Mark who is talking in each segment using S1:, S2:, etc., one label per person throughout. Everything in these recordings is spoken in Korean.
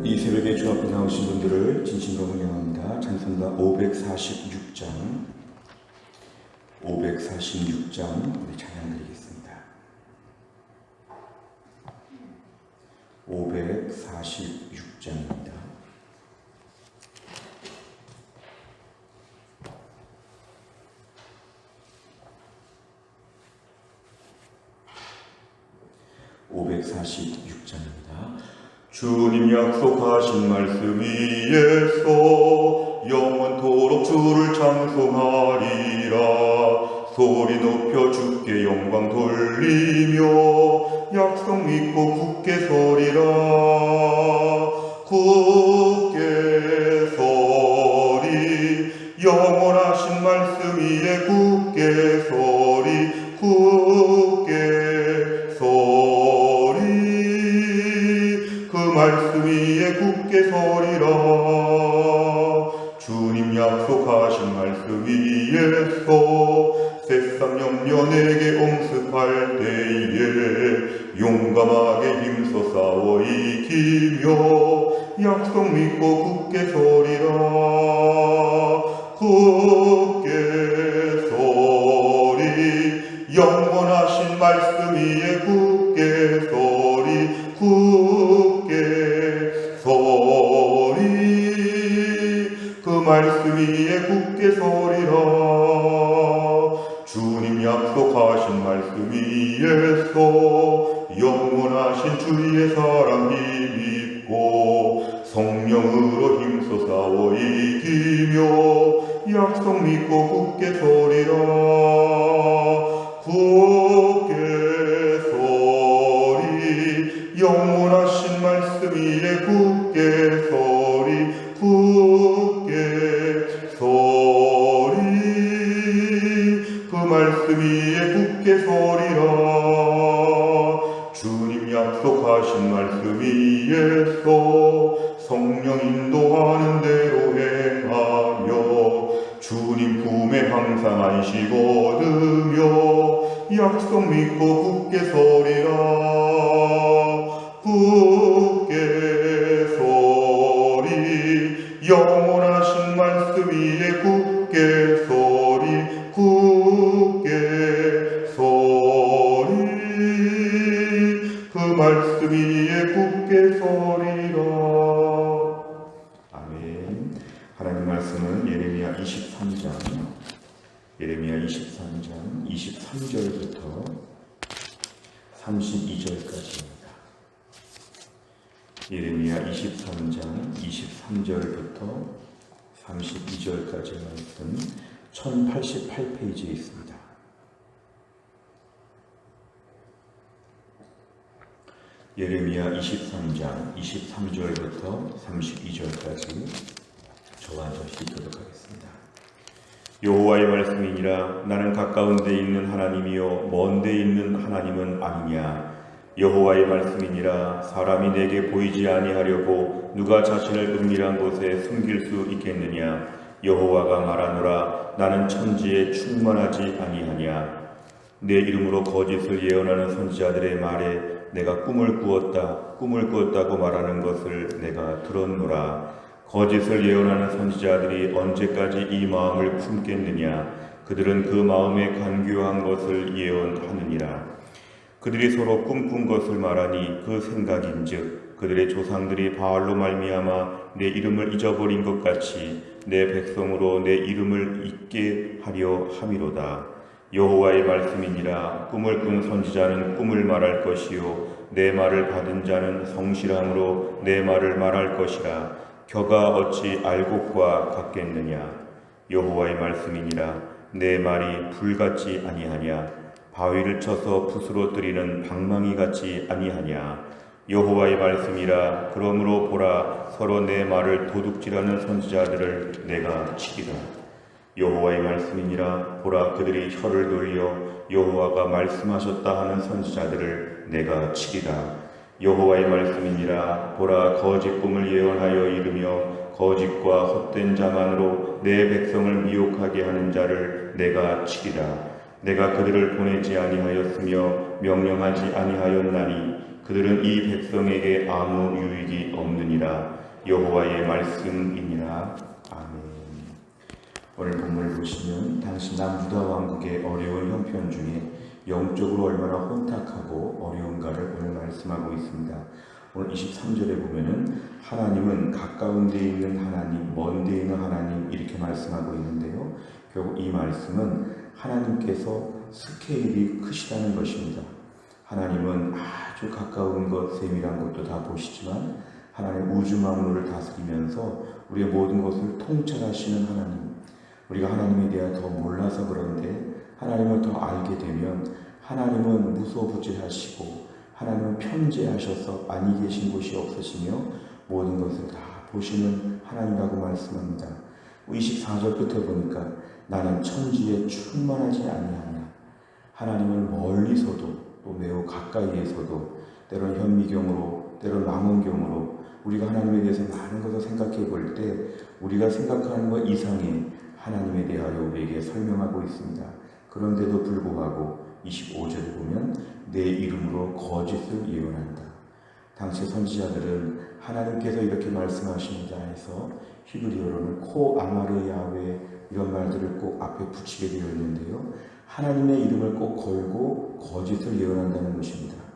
S1: 이 새벽에 주 앞에 나오신 분들을 진심으로 환영합니다. 찬송가 546장 우리 찬양 드리겠습니다. 546장입니다. 주님 약속하신 말씀 위에서 영원토록 주를 찬송하리라. 소리 높여 주께 영광 돌리며 약속 믿고 굳게 서리라. 굳게 서리 영원하신 말씀 위에 굳게 서리 굳게 서리 그 말씀 위에 굳게 서리라. 주님 약속하신 말씀 위에서 새삼 염려 내게 엄습할 때에 용감하게 힘써 싸워 이기며 약속 믿고 굳게 서리라. 굳게 서리 영원하신 말씀 위에 굳게 서리 굳게 서리 그 말씀 위에 굳게 서리라. 주님 약속하신 말씀 위에서 영원하신 주의 사랑 힘입고 성령으로 힘써 싸워 이기며 약속 믿고 굳게 서리라. 굳게 서리 영원하신 말씀 위에 굳게 서리 굳게 서리 그 말씀 위에 굳게 서리라. 주님 약속하신 말씀 위에서 성령 인도하는 대로 행하며 주님 품에 항상 안식 얻으며 약속 믿고 굳게 서리라. 굳게 서리 영원하신 말씀 위에 굳게 서리 굳게 서리 그 말씀 위에 굳게 서리라. 아멘. 하나님 말씀은 예레미야 23장 23절부터 32절까지입니다. 예레미야 23장 23절부터 32절까지 말씀 1088페이지에 있습니다. 예레미야 23장 23절부터 32절까지 저와 같이 읽도록 하겠습니다. 여호와의 말씀이니라. 나는 가까운 데 있는 하나님이요 먼 데 있는 하나님은 아니냐. 여호와의 말씀이니라. 사람이 내게 보이지 아니하려고 누가 자신을 은밀한 곳에 숨길 수 있겠느냐. 여호와가 말하노라. 나는 천지에 충만하지 아니하냐. 내 이름으로 거짓을 예언하는 선지자들의 말에 내가 꿈을 꾸었다고 말하는 것을 내가 들었노라. 거짓을 예언하는 선지자들이 언제까지 이 마음을 품겠느냐. 그들은 그 마음에 간교한 것을 예언하느니라. 그들이 서로 꿈꾼 것을 말하니 그 생각인즉 그들의 조상들이 바알로 말미암아 내 이름을 잊어버린 것 같이 내 백성으로 내 이름을 잊게 하려 함이로다. 여호와의 말씀이니라. 꿈을 꾼 선지자는 꿈을 말할 것이요 내 말을 받은 자는 성실함으로 내 말을 말할 것이라. 겨가 어찌 알곡과 같겠느냐. 여호와의 말씀이니라. 내 말이 불같지 아니하냐. 바위를 쳐서 붓으로 뜨리는 방망이 같지 아니하냐. 여호와의 말씀이라. 그러므로 보라, 서로 내 말을 도둑질하는 선지자들을 내가 치리라. 여호와의 말씀이니라. 보라, 그들이 혀를 돌려 여호와가 말씀하셨다 하는 선지자들을 내가 치리라. 여호와의 말씀이니라. 보라, 거짓 꿈을 예언하여 이르며 거짓과 헛된 자만으로 내 백성을 미혹하게 하는 자를 내가 치리라. 내가 그들을 보내지 아니하였으며 명령하지 아니하였나니 그들은 이 백성에게 아무 유익이 없느니라. 없느니라. 여호와의 말씀이니라. 아멘. 오늘 본문을 보시면 당시 남유다 왕국의 어려운 형편 중에 영적으로 얼마나 혼탁하고 어려운가를 오늘 말씀하고 있습니다. 오늘 23절에 보면은 하나님은 가까운 데 있는 하나님, 먼 데 있는 하나님 이렇게 말씀하고 있는데요. 결국 이 말씀은 하나님께서 스케일이 크시다는 것입니다. 하나님은 아주 가까운 것, 세밀한 것도 다 보시지만 하나님 우주 만물을 다스리면서 우리의 모든 것을 통찰하시는 하나님, 우리가 하나님에 대해 더 몰라서 그런데 하나님을 더 알게 되면 하나님은 무소부지하시고 하나님은 편재하셔서 아니 계신 곳이 없으시며 모든 것을 다 보시는 하나님이라고 말씀합니다. 24절 끝에 보니까 나는 천지에 충만하지 아니하냐. 하나님을 멀리서도 또 매우 가까이에서도 때론 현미경으로 때론 망원경으로 우리가 하나님에 대해서 많은 것을 생각해 볼 때 우리가 생각하는 것 이상의 하나님에 대하여 우리에게 설명하고 있습니다. 그런데도 불구하고 25절에 보면 내 이름으로 거짓을 예언한다. 당시 선지자들은 하나님께서 이렇게 말씀하십니다 해서 히브리어로는 코 아마르 야훼 이런 말들을 꼭 앞에 붙이게 되어 있는데요. 하나님의 이름을 꼭 걸고 거짓을 예언한다는 것입니다.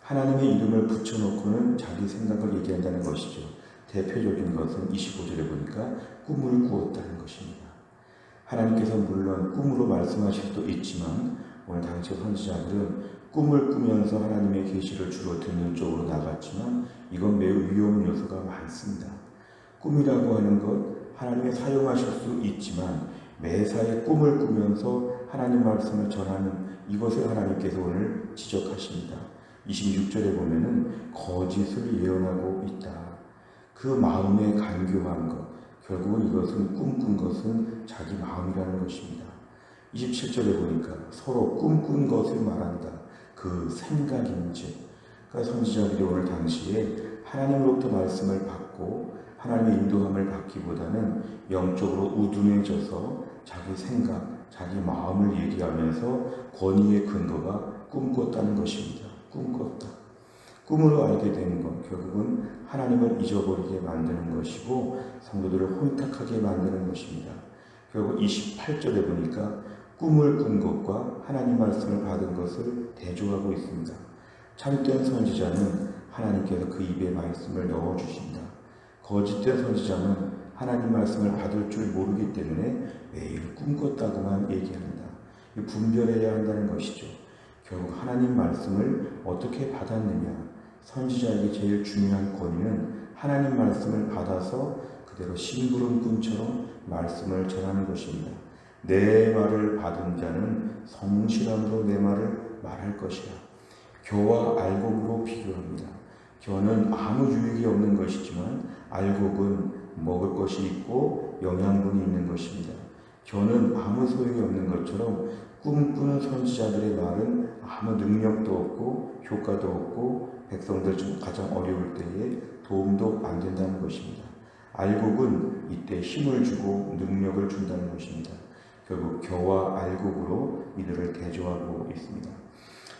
S1: 하나님의 이름을 붙여놓고는 자기 생각을 얘기한다는 것이죠. 대표적인 것은 25절에 보니까 꿈을 꾸었다는 것입니다. 하나님께서 물론 꿈으로 말씀하실 수도 있지만 오늘 당시 선지자들은 꿈을 꾸면서 하나님의 계시를 주로 듣는 쪽으로 나갔지만 이건 매우 위험 요소가 많습니다. 꿈이라고 하는 것 하나님이 사용하실 수 있지만 매사에 꿈을 꾸면서 하나님 말씀을 전하는 이것을 하나님께서 오늘 지적하십니다. 26절에 보면은 거짓을 예언하고 있다. 그 마음에 간교한 것, 결국은 이것은 꿈꾼 것은 자기 마음이라는 것입니다. 27절에 보니까 서로 꿈꾼 것을 말한다. 그 생각인지. 그러니까 선지자들이 오늘 당시에 하나님으로부터 말씀을 받고 하나님의 인도함을 받기보다는 영적으로 우둔해져서 자기 생각, 자기 마음을 얘기하면서 권위의 근거가 꿈꿨다는 것입니다. 꿈꿨다. 꿈으로 알게 되는 것, 결국은 하나님을 잊어버리게 만드는 것이고 성도들을 혼탁하게 만드는 것입니다. 결국 28절에 보니까 꿈을 꾼 것과 하나님 말씀을 받은 것을 대조하고 있습니다. 참된 선지자는 하나님께서 그 입에 말씀을 넣어주신다. 거짓된 선지자는 하나님 말씀을 받을 줄 모르기 때문에 매일 꿈꿨다고만 얘기한다. 분별해야 한다는 것이죠. 결국 하나님 말씀을 어떻게 받았느냐. 선지자에게 제일 중요한 권위는 하나님 말씀을 받아서 그대로 심부름꾼처럼 말씀을 전하는 것입니다. 내 말을 받은 자는 성실함으로 내 말을 말할 것이라. 겨와 알곡으로 비교합니다. 겨는 아무 유익이 없는 것이지만 알곡은 먹을 것이 있고 영양분이 있는 것입니다. 겨는 아무 소용이 없는 것처럼 꿈꾸는 선지자들의 말은 아무 능력도 없고 효과도 없고 백성들 중 가장 어려울 때에 도움도 안 된다는 것입니다. 알곡은 이때 힘을 주고 능력을 준다는 것입니다. 결국 겨와 알곡으로 이들을 대조하고 있습니다.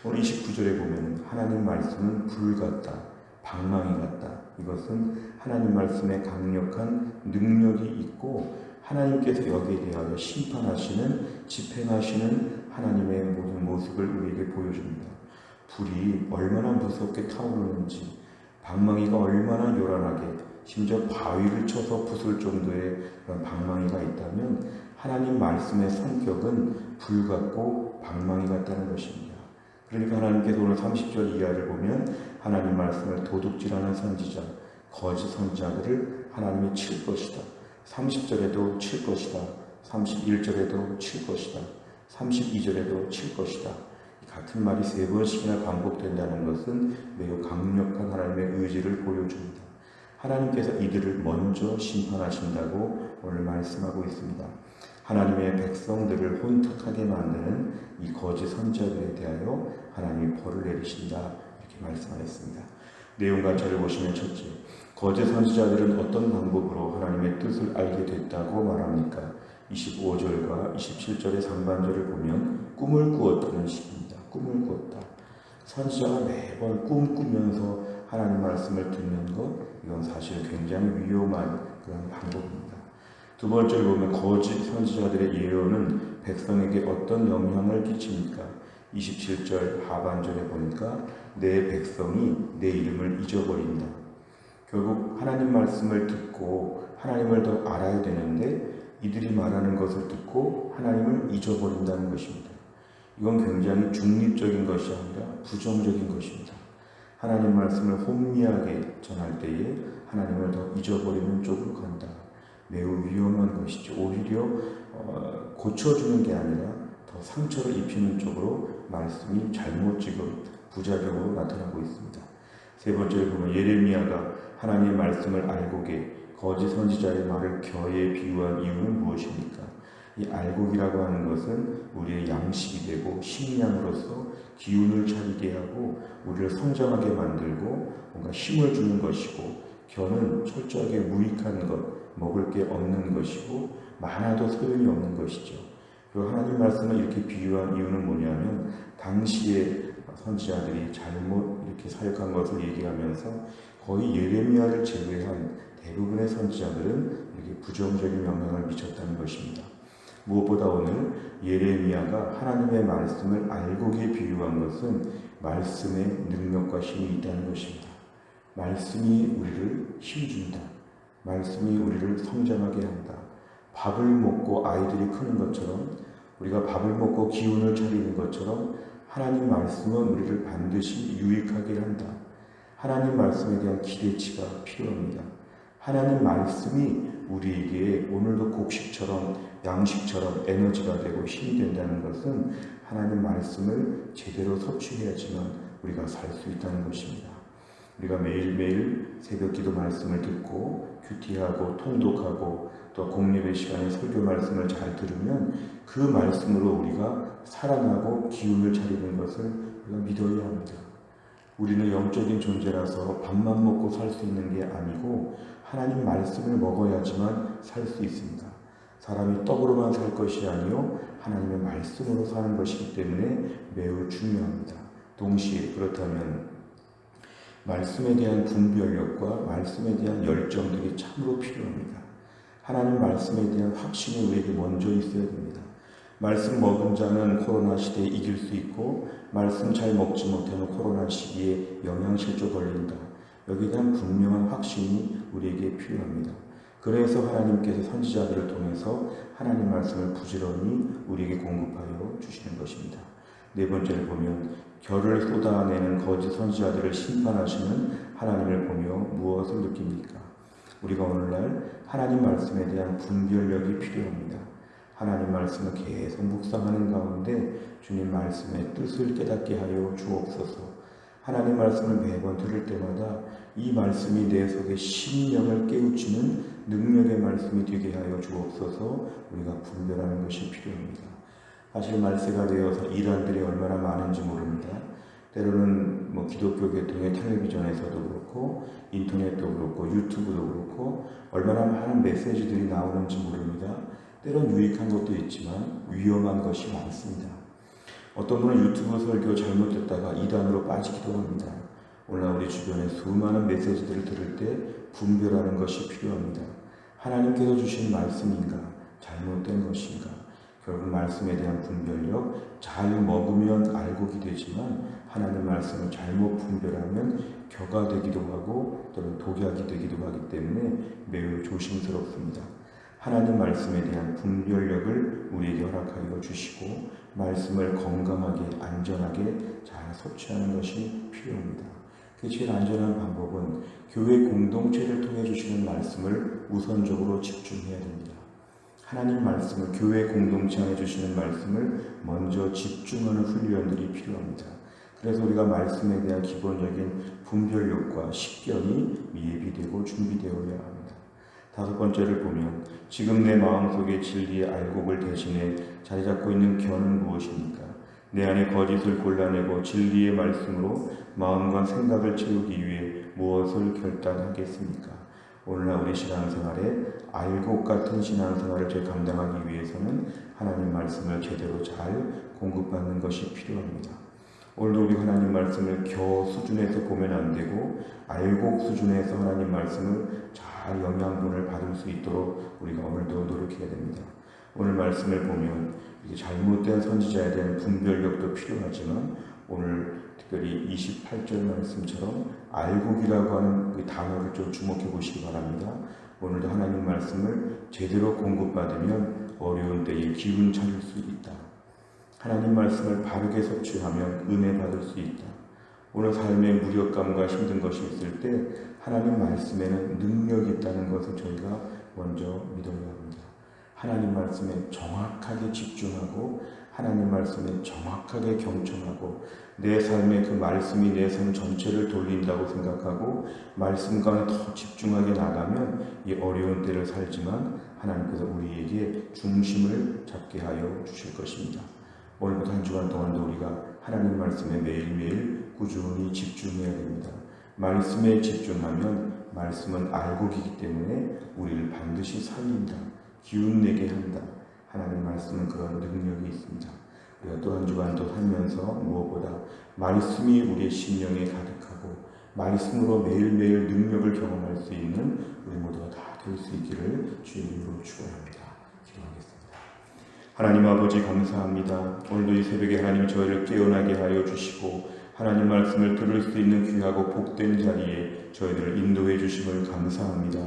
S1: 오늘 29절에 보면 하나님 말씀은 불 같다, 방망이 같다. 이것은 하나님 말씀에 강력한 능력이 있고 하나님께서 여기에 대하여 심판하시는, 집행하시는 하나님의 모든 모습을 우리에게 보여줍니다. 불이 얼마나 무섭게 타오르는지, 방망이가 얼마나 요란하게, 심지어 바위를 쳐서 부술 정도의 그런 방망이가 있다면 하나님 말씀의 성격은 불 같고 방망이 같다는 것입니다. 그러니까 하나님께서 오늘 30절 이하를 보면 하나님 말씀을 도둑질하는 선지자, 거짓 선지자들을 하나님이 칠 것이다. 30절에도 칠 것이다. 31절에도 칠 것이다. 32절에도 칠 것이다. 같은 말이 3번씩이나 반복된다는 것은 매우 강력한 하나님의 의지를 보여줍니다. 하나님께서 이들을 먼저 심판하신다고 오늘 말씀하고 있습니다. 하나님의 백성들을 혼탁하게 만드는 이 거짓 선지자들에 대하여 하나님이 벌을 내리신다 이렇게 말씀하였습니다. 내용 가치를 보시면 첫째, 거짓 선지자들은 어떤 방법으로 하나님의 뜻을 알게 됐다고 말합니까? 25절과 27절의 상반절을 보면 꿈을 꾸었다는 식입니다. 꿈을 꾸었다. 선지자가 매번 꿈꾸면서 하나님 말씀을 듣는 것, 이건 사실 굉장히 위험한 그런 방법입니다. 두 번째로 보면 거짓 선지자들의 예언은 백성에게 어떤 영향을 끼칩니까? 27절 하반절에 보니까 내 백성이 내 이름을 잊어버린다. 결국 하나님 말씀을 듣고 하나님을 더 알아야 되는데 이들이 말하는 것을 듣고 하나님을 잊어버린다는 것입니다. 이건 굉장히 중립적인 것이 아니라 부정적인 것입니다. 하나님 말씀을 혼미하게 전할 때에 하나님을 더 잊어버리는 쪽으로 간다. 매우 위험한 것이죠. 오히려 고쳐주는 게 아니라 더 상처를 입히는 쪽으로 말씀이 잘못 지금 부작용으로 나타나고 있습니다. 세 번째로 보면 예레미야가 하나님의 말씀을 알고게 거짓 선지자의 말을 겨에 비유한 이유는 무엇입니까? 이 알곡이라고 하는 것은 우리의 양식이 되고 식량으로서 기운을 차리게 하고 우리를 성장하게 만들고 뭔가 힘을 주는 것이고, 겨는 철저하게 무익한 것, 먹을 게 없는 것이고 많아도 소용이 없는 것이죠. 그리고 하나님 말씀을 이렇게 비유한 이유는 뭐냐면 당시에 선지자들이 잘못 이렇게 사역한 것을 얘기하면서 거의 예레미야를 제외한 대부분의 선지자들은 이렇게 부정적인 영향을 미쳤다는 것입니다. 무엇보다 오늘 예레미야가 하나님의 말씀을 알고게 비유한 것은 말씀의 능력과 힘이 있다는 것입니다. 말씀이 우리를 힘준다. 말씀이 우리를 성장하게 한다. 밥을 먹고 아이들이 크는 것처럼, 우리가 밥을 먹고 기운을 차리는 것처럼 하나님 말씀은 우리를 반드시 유익하게 한다. 하나님 말씀에 대한 기대치가 필요합니다. 하나님 말씀이 우리에게 오늘도 곡식처럼 양식처럼 에너지가 되고 힘이 된다는 것은 하나님 말씀을 제대로 섭취해야지만 우리가 살 수 있다는 것입니다. 우리가 매일매일 새벽기도 말씀을 듣고 큐티하고 통독하고 또 공예배 시간에 설교 말씀을 잘 들으면 그 말씀으로 우리가 살아나고 기운을 차리는 것을 우리가 믿어야 합니다. 우리는 영적인 존재라서 밥만 먹고 살 수 있는 게 아니고 하나님 말씀을 먹어야지만 살 수 있습니다. 사람이 떡으로만 살 것이 아니요 하나님의 말씀으로 사는 것이기 때문에 매우 중요합니다. 동시에 그렇다면 말씀에 대한 분별력과 말씀에 대한 열정들이 참으로 필요합니다. 하나님 말씀에 대한 확신이 우리에게 먼저 있어야 됩니다. 말씀 먹은 자는 코로나 시대에 이길 수 있고 말씀 잘 먹지 못하면 코로나 시기에 영양실조 걸린다. 여기에 대한 분명한 확신이 우리에게 필요합니다. 그래서 하나님께서 선지자들을 통해서 하나님 말씀을 부지런히 우리에게 공급하여 주시는 것입니다. 네 번째를 보면 결을 쏟아내는 거짓 선지자들을 심판하시는 하나님을 보며 무엇을 느낍니까? 우리가 오늘날 하나님 말씀에 대한 분별력이 필요합니다. 하나님 말씀을 계속 묵상하는 가운데 주님 말씀의 뜻을 깨닫게 하여 주옵소서. 하나님 말씀을 매번 들을 때마다 이 말씀이 내 속에 심령을 깨우치는 능력의 말씀이 되게 하여 주옵소서. 우리가 분별하는 것이 필요합니다. 사실 말세가 되어서 이란들이 얼마나 많은지 모릅니다. 때로는 기독교 계통의 텔레비전에서도 그렇고 인터넷도 그렇고 유튜브도 그렇고 얼마나 많은 메시지들이 나오는지 모릅니다. 때론 유익한 것도 있지만 위험한 것이 많습니다. 어떤 분은 유튜브 설교 잘못됐다가 이단으로 빠지기도 합니다. 오늘날 우리 주변에 수많은 메시지들을 들을 때 분별하는 것이 필요합니다. 하나님께서 주신 말씀인가 잘못된 것인가. 결국 말씀에 대한 분별력, 잘 먹으면 알곡이 되지만 하나님 말씀을 잘못 분별하면 겨가 되기도 하고 또는 독약이 되기도 하기 때문에 매우 조심스럽습니다. 하나님 말씀에 대한 분별력을 우리에게 허락하여 주시고 말씀을 건강하게 안전하게 잘 섭취하는 것이 필요합니다. 그 제일 안전한 방법은 교회 공동체를 통해 주시는 말씀을 우선적으로 집중해야 됩니다. 하나님 말씀을, 교회 공동체 안에 주시는 말씀을 먼저 집중하는 훈련들이 필요합니다. 그래서 우리가 말씀에 대한 기본적인 분별력과 식견이 예비되고 준비되어야 합니다. 다섯 번째를 보면 지금 내 마음속에 진리의 알곡을 대신해 자리 잡고 있는 견은 무엇입니까? 내 안에 거짓을 골라내고 진리의 말씀으로 마음과 생각을 채우기 위해 무엇을 결단하겠습니까? 오늘날 우리 신앙생활에 알곡 같은 신앙생활을 감당하기 위해서는 하나님 말씀을 제대로 잘 공급받는 것이 필요합니다. 오늘도 우리 하나님 말씀을 겨 수준에서 보면 안 되고 알곡 수준에서 하나님 말씀을 잘 영양분을 받을 수 있도록 우리가 오늘도 노력해야 됩니다. 오늘 말씀을 보면 이게 잘못된 선지자에 대한 분별력도 필요하지만 오늘 특별히 28절 말씀처럼 알곡이라고 하는 그 단어를 좀 주목해 보시기 바랍니다. 오늘도 하나님 말씀을 제대로 공급받으면 어려운 때에 기운 차릴 수 있다. 하나님 말씀을 바르게 섭취하면 은혜 받을 수 있다. 오늘 삶의 무력감과 힘든 것이 있을 때 하나님 말씀에는 능력이 있다는 것을 저희가 먼저 믿어야 합니다. 하나님 말씀에 정확하게 집중하고 하나님 말씀에 정확하게 경청하고 내 삶에 그 말씀이 내 삶 전체를 돌린다고 생각하고 말씀과 더 집중하게 나가면 이 어려운 때를 살지만 하나님께서 우리에게 중심을 잡게 하여 주실 것입니다. 오늘부터 한 주간 동안도 우리가 하나님 말씀에 매일매일 꾸준히 집중해야 됩니다. 말씀에 집중하면 말씀은 알곡이기 때문에 우리를 반드시 살린다. 기운내게 한다. 하나님 말씀은 그런 능력이 있습니다. 우리가 또 한 주간도 살면서 무엇보다 말씀이 우리의 심령에 가득하고 말씀으로 매일매일 능력을 경험할 수 있는 우리 모두가 다 될 수 있기를 주의 이름으로 축원합니다. 기도하겠습니다. 하나님 아버지 감사합니다. 오늘도 이 새벽에 하나님 저희를 깨어나게 하여 주시고 하나님 말씀을 들을 수 있는 귀하고 복된 자리에 저희들을 인도해 주심을 감사합니다.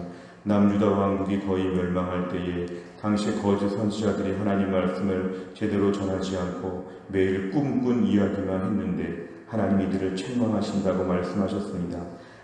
S1: 남유다 왕국이 거의 멸망할 때에 당시 거짓 선지자들이 하나님 말씀을 제대로 전하지 않고 매일 꿈꾼 이야기만 했는데 하나님이 이들을 책망하신다고 말씀하셨습니다.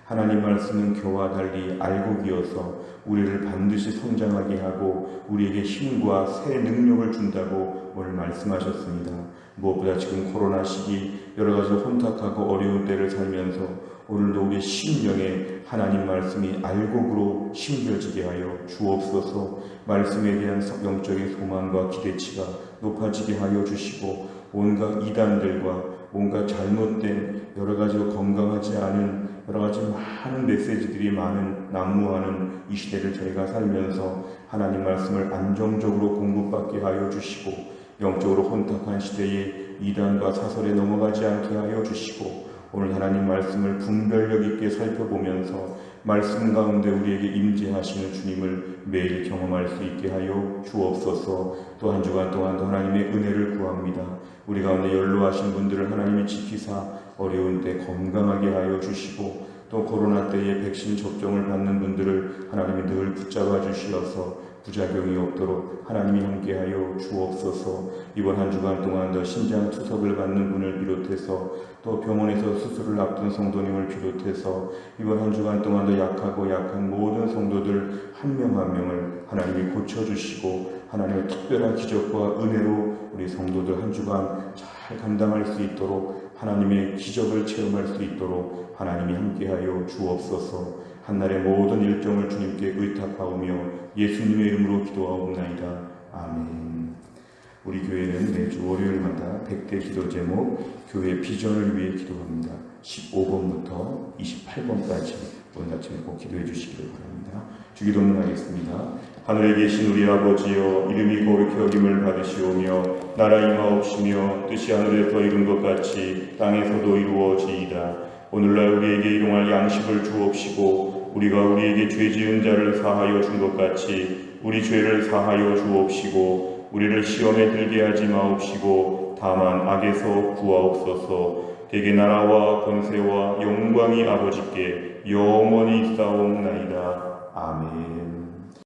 S1: 하나님 말씀은 교와 달리 알곡이어서 우리를 반드시 성장하게 하고 우리에게 힘과 새 능력을 준다고 오늘 말씀하셨습니다. 무엇보다 지금 코로나 시기 여러 가지 혼탁하고 어려운 때를 살면서 오늘도 우리 심령에 하나님 말씀이 알곡으로 심겨지게 하여 주옵소서. 말씀에 대한 영적인 소망과 기대치가 높아지게 하여 주시고 온갖 이단들과 온갖 잘못된 여러 가지로 건강하지 않은 여러 가지 많은 메시지들이 많은 난무하는 이 시대를 저희가 살면서 하나님 말씀을 안정적으로 공급받게 하여 주시고 영적으로 혼탁한 시대에 이단과 사설에 넘어가지 않게 하여 주시고 오늘 하나님 말씀을 분별력 있게 살펴보면서 말씀 가운데 우리에게 임재하시는 주님을 매일 경험할 수 있게 하여 주옵소서. 또 한 주간 동안도 하나님의 은혜를 구합니다. 우리 가운데 연로하신 분들을 하나님이 지키사 어려운 때 건강하게 하여 주시고 또 코로나 때에 백신 접종을 받는 분들을 하나님이 늘 붙잡아 주시어서 부작용이 없도록 하나님이 함께하여 주옵소서. 이번 한 주간 동안 더 신장 투석을 받는 분을 비롯해서 또 병원에서 수술을 앞둔 성도님을 비롯해서 이번 한 주간 동안도 약하고 약한 모든 성도들 한 명 한 명을 하나님이 고쳐주시고 하나님의 특별한 기적과 은혜로 우리 성도들 한 주간 잘 감당할 수 있도록 하나님의 기적을 체험할 수 있도록 하나님이 함께하여 주옵소서. 한날의 모든 일정을 주님께 의탁하오며 예수님의 이름으로 기도하옵나이다. 아멘. 우리 교회는 매주 월요일마다 100대 기도 제목 교회 비전을 위해 기도합니다. 15번부터 28번까지 오늘 아침에 꼭 기도해 주시기를 바랍니다. 주기도문 하겠습니다. 하늘에 계신 우리 아버지여, 이름이 거룩히 여김을 받으시오며 나라 임하옵시며 뜻이 하늘에서 이룬 것 같이 땅에서도 이루어지이다. 오늘날 우리에게 일용할 양식을 주옵시고 우리가 우리에게 죄 지은 자를 사하여 준 것 같이 우리 죄를 사하여 주옵시고 우리를 시험에 들게 하지 마옵시고 다만 악에서 구하옵소서. 대개 나라와 권세와 영광이 아버지께 영원히 있사옵나이다. 아멘.